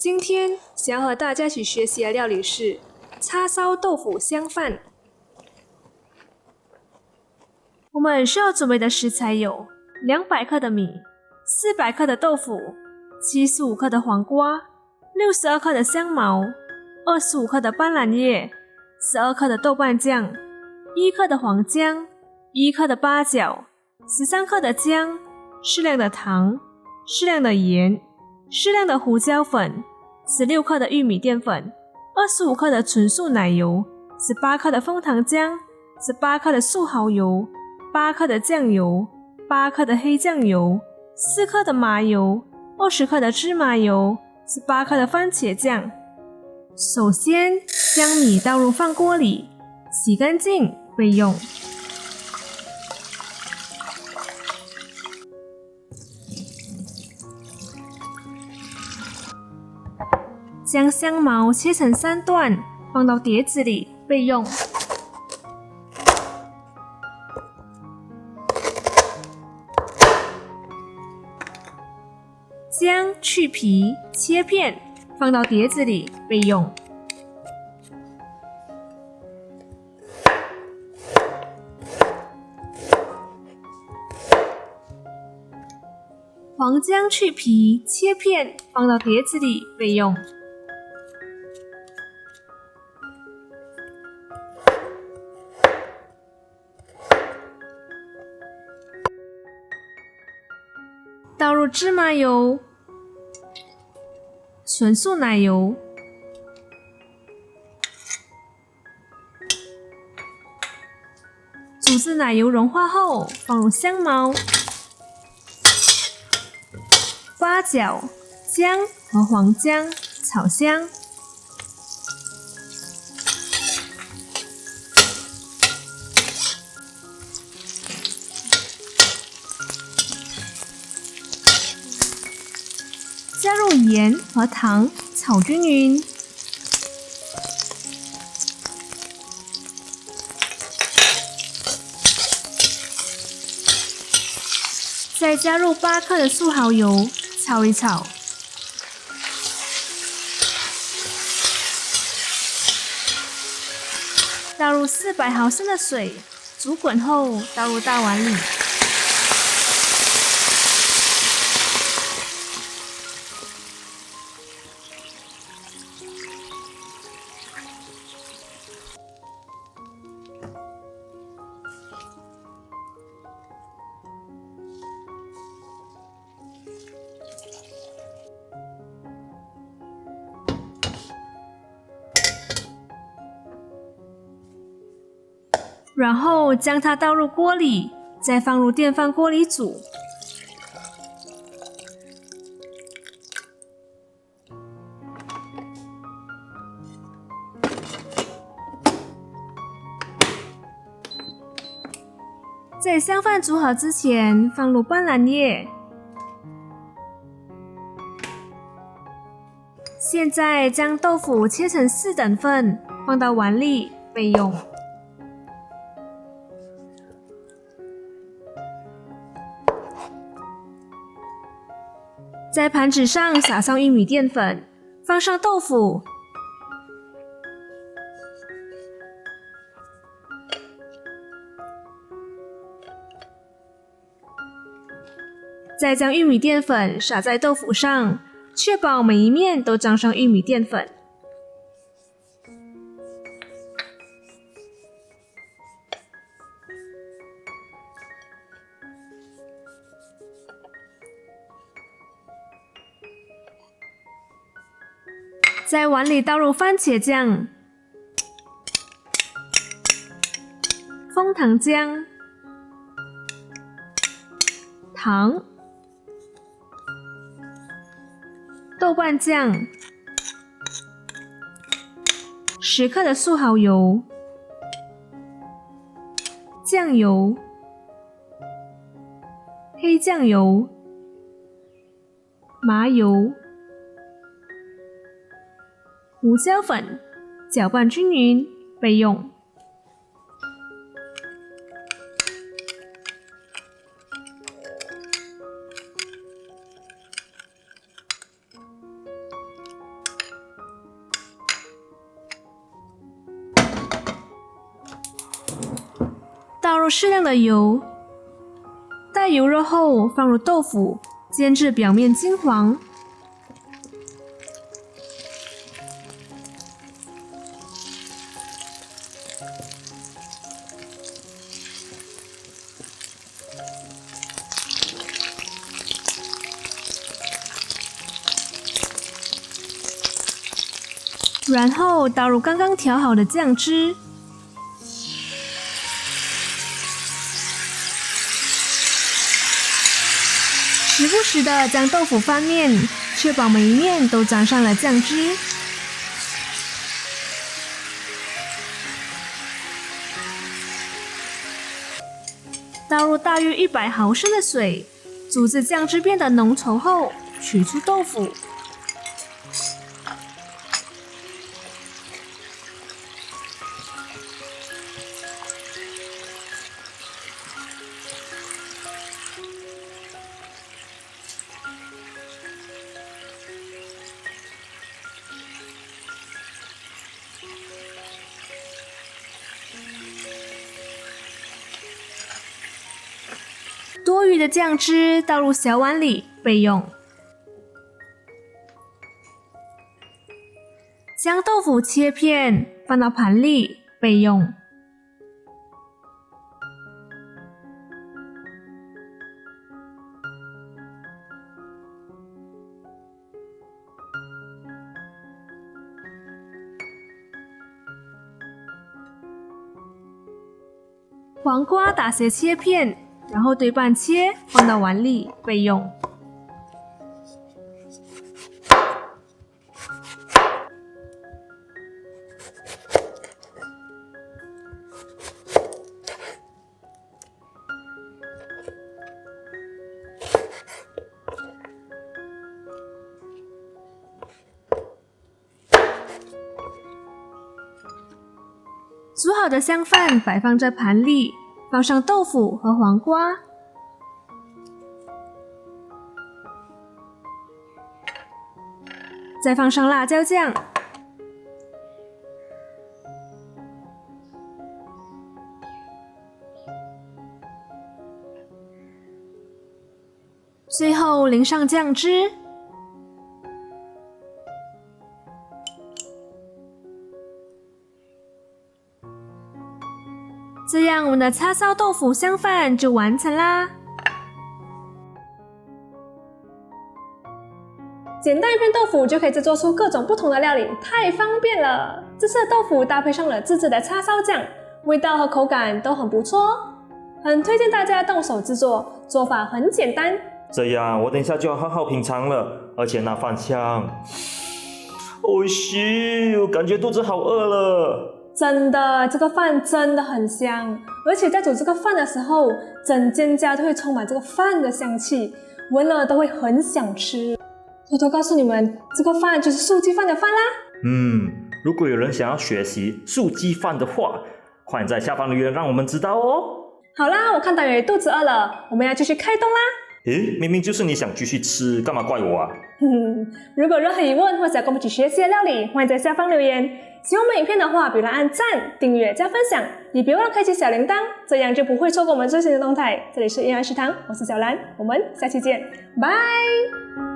今天想要和大家一起学习的料理是叉烧豆腐香饭。我们需要准备的食材有200克的米、400克的豆腐、75克的黄瓜、62克的香茅、25克的斑斓叶、12克的豆瓣酱、1克的黄姜、1克的八角、13克的姜、适量的糖、适量的盐、适量的胡椒粉、16克的玉米淀粉、25克的纯素奶油、18克的枫糖浆、18克的素蚝油、8克的酱油、8克的黑酱油、4克的麻油、20克的芝麻油、18克的番茄酱。首先将米倒入饭锅里，洗干净备用。将香茅切成3段，放到碟子里备用。姜去皮切片，放到碟子里备用。黄姜去皮切片，放到碟子里备用。倒入芝麻油、纯素奶油、煮至奶油融化后，放入香茅、八角、姜和黄姜炒香。加入盐和糖，炒均匀。再加入8克的素蚝油，炒一炒。倒入400毫升的水，煮滚后倒入大碗里。然后将它倒入锅里，再放入电饭锅里煮。在香饭煮好之前，放入斑斓叶。现在将豆腐切成4等份，放到碗里备用。在盘子上撒上玉米淀粉，放上豆腐，再将玉米淀粉撒在豆腐上，确保每一面都沾上玉米淀粉。在碗里倒入番茄酱、枫糖浆、糖、豆瓣酱、10克的素蚝油、酱油、黑酱油、麻油、胡椒粉，搅拌均匀备用。入适量的油，待油热后放入豆腐，煎至表面金黄。然后倒入刚刚调好的酱汁，时不时的将豆腐翻面，确保每一面都沾上了酱汁。倒入大约100毫升的水，煮至酱汁变得浓稠后，取出豆腐。多余的酱汁倒入小碗里备用。将豆腐切片放到盘里备用。黄瓜打斜切片，然后对半切放到碗里备用。煮好的香饭摆放在盘里，放上豆腐和黄瓜，再放上辣椒酱，最后淋上酱汁。这样我们的叉烧豆腐香饭就完成啦！简单一片豆腐就可以制作出各种不同的料理，太方便了。这次的豆腐搭配上了自制的叉烧酱，味道和口感都很不错，很推荐大家动手制作，做法很简单。这样我等一下就要好好品尝了，而且那饭香，哦西，我感觉肚子好饿了。真的，这个饭真的很香，而且在煮这个饭的时候，整间家都会充满这个饭的香气，闻了都会很想吃。偷偷告诉你们，这个饭就是素鸡饭的饭啦。如果有人想要学习素鸡饭的话，快点在下方留言让我们知道哦。好啦，我看导演肚子饿了，我们要继续开动啦。诶，明明就是你想继续吃，干嘛怪我啊？如果有任何疑问或者跟我们一起学习的料理，欢迎在下方留言。喜欢我们影片的话，别忘了按赞、订阅、加分享，也别忘了开启小铃铛，这样就不会错过我们最新的动态。这里是营养食堂，我是小兰，我们下期见，拜。